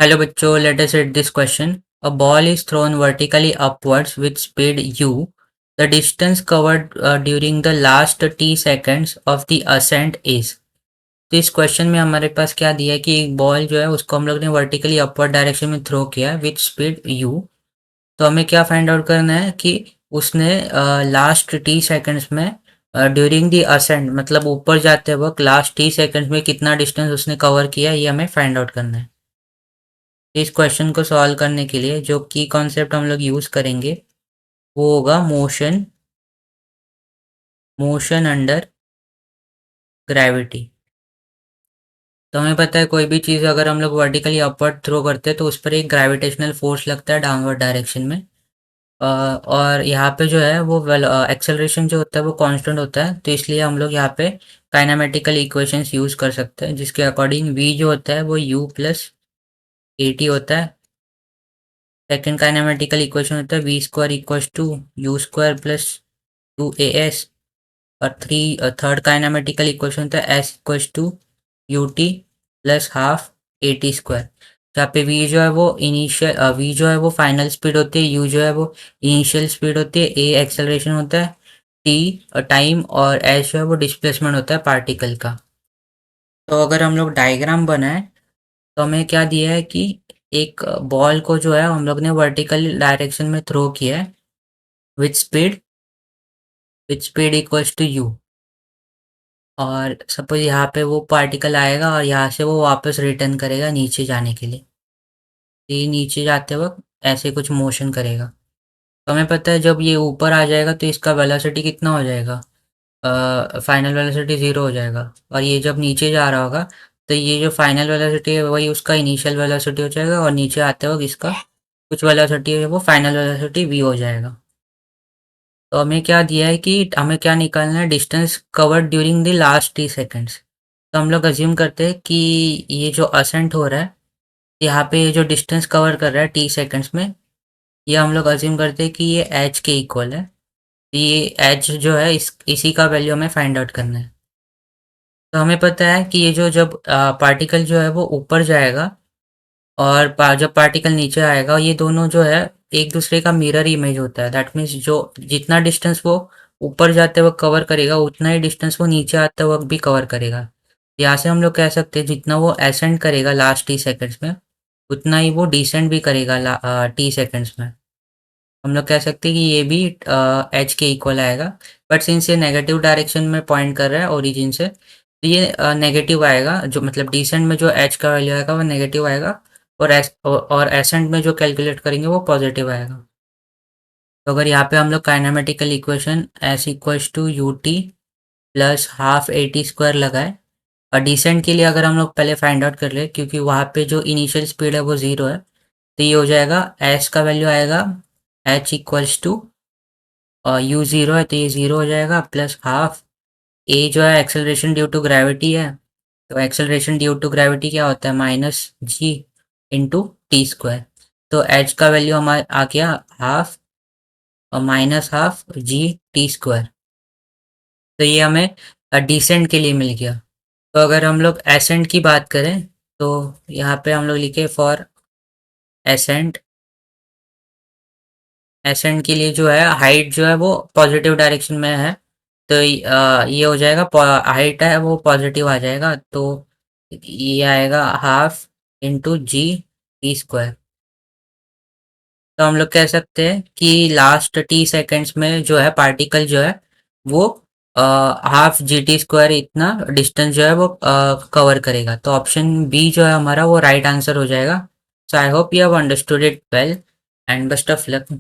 Hello बच्चों, let us read this question. A ball is thrown vertically upwards with speed u. The distance covered during the last t seconds of the ascent is. तो इस question में हमारे पास क्या दिया है कि एक बॉल जो है उसको हम लोग ने वर्टिकली अपवर्ड डायरेक्शन में थ्रो किया विथ स्पीड u. तो हमें क्या फाइंड आउट करना है कि उसने लास्ट टी सेकंड्स में ड्यूरिंग द असेंट मतलब ऊपर जाते वक्त लास्ट टी सेकंड्स में कितना डिस्टेंस उसने कवर किया, ये हमें फाइंड आउट करना है। इस क्वेश्चन को सॉल्व करने के लिए जो की कॉन्सेप्ट हम लोग यूज करेंगे वो होगा मोशन मोशन अंडर ग्रेविटी। तो हमें पता है कोई भी चीज़ अगर हम लोग वर्टिकली अपवर्ड थ्रो करते हैं तो उस पर एक ग्रेविटेशनल फोर्स लगता है डाउनवर्ड डायरेक्शन में। और यहाँ पे जो है वो एक्सेलरेशन जो होता है वो कांस्टेंट होता है, तो इसलिए हम लोग यहाँ पे काइनेमेटिकल इक्वेशंस यूज कर सकते हैं जिसके अकॉर्डिंग v जो होता है वो u प्लस ए टी होता है। सेकेंड काइनेमेटिकल इक्वेशन होता है v square equals to u square plus 2as। और थर्ड काइनेमेटिकल इक्वेशन होता है s equals to u t plus half a t square. जहाँ पे v जो है वो इनिशियल v जो है वो फाइनल स्पीड होती है, u जो है वो इनिशियल स्पीड होती है, a एक्सेलरेशन होता है, t टाइम और s जो है वो डिस्प्लेसमेंट होता है पार्टिकल का। तो अगर हम लोग डायग्राम बनाए तो हमें क्या दिया है कि एक बॉल को जो है हम लोग ने वर्टिकल डायरेक्शन में थ्रो किया है with speed equals to u। और सपोज यहाँ पे वो पार्टिकल आएगा और यहाँ से वो वापस रिटर्न करेगा नीचे जाने के लिए। ये नीचे जाते वक्त ऐसे कुछ मोशन करेगा। तो हमें पता है जब ये ऊपर आ जाएगा तो इसका वेलोसिटी कितना हो जाएगा, फाइनल वेलोसिटी ज़ीरो हो जाएगा। और ये जब नीचे जा रहा होगा तो ये जो फाइनल वेलोसिटी है वही उसका इनिशियल वेलोसिटी हो जाएगा और नीचे आते वक्त इसका कुछ वेलोसिटी है वो फाइनल वेलोसिटी v हो जाएगा। तो हमें क्या दिया है कि हमें क्या निकालना है, distance covered during the last T seconds. तो हम लोग अज्यूम करते हैं कि ये जो असेंट हो रहा है यहाँ पे ये जो डिस्टेंस कवर कर रहा है टी सेकेंड्स में, ये हम लोग अज्यूम करते हैं कि ये एच के इक्वल है। तो ये एच जो है इसी का वैल्यू हमें फाइंड आउट करना है। तो हमें पता है कि ये जो जब पार्टिकल जो है वो ऊपर जाएगा और जब पार्टिकल नीचे आएगा ये दोनों जो है एक दूसरे का मिरर इमेज होता है। दैट मीन्स जो जितना डिस्टेंस वो ऊपर जाते वक्त कवर करेगा उतना ही डिस्टेंस वो नीचे आते वक्त भी कवर करेगा। यहाँ से हम लोग कह सकते हैं जितना वो असेंड करेगा लास्ट टी सेकंड्स में उतना ही वो डिसेंड भी करेगा टी सेकंड्स में। हम लोग कह सकते हैं कि ये भी एच के इक्वल आएगा। बट सिंस ये नेगेटिव डायरेक्शन में पॉइंट कर रहा है ओरिजिन से तो ये नेगेटिव आएगा, जो मतलब डिसेंट में जो एच का वैल्यू आएगा वो नेगेटिव आएगा और एसेंट में जो कैलकुलेट करेंगे वो पॉजिटिव आएगा। तो अगर यहाँ पे हम लोग kinematical equation s equals to u t plus half a t square लगाए और डिसेंट के लिए अगर हम लोग पहले फाइंड आउट कर ले क्योंकि वहाँ पे जो इनिशियल स्पीड है वो ज़ीरो है, तो ये हो जाएगा एस का वैल्यू आएगा h equals to u zero है तो ये ज़ीरो हो जाएगा प्लस हाफ ए जो है एक्सेलरेशन ड्यू टू ग्रेविटी है। तो एक्सेलरेशन ड्यू टू ग्रेविटी क्या होता है, माइनस जी इंटू टी स्क्वायर। तो एच का वैल्यू हमारा आ गया हाफ और minus half G T square. तो ये हमें डिसेंट के लिए मिल गया। तो अगर हम लोग एसेंट की बात करें तो यहाँ पे हम लोग लिखे फॉर एसेंट। एसेंट के लिए जो है हाइट जो है वो पॉजिटिव डायरेक्शन में है तो ये हो जाएगा, हाइट है वो पॉजिटिव आ जाएगा तो ये आएगा half into G T square. तो हम लोग कह सकते हैं कि लास्ट टी सेकेंड्स में जो है पार्टिकल जो है वो हाफ जी टी स्क्वायर इतना डिस्टेंस जो है वो कवर करेगा। तो ऑप्शन बी जो है हमारा वो राइट आंसर हो जाएगा। So I hope you have understood it well and best of luck.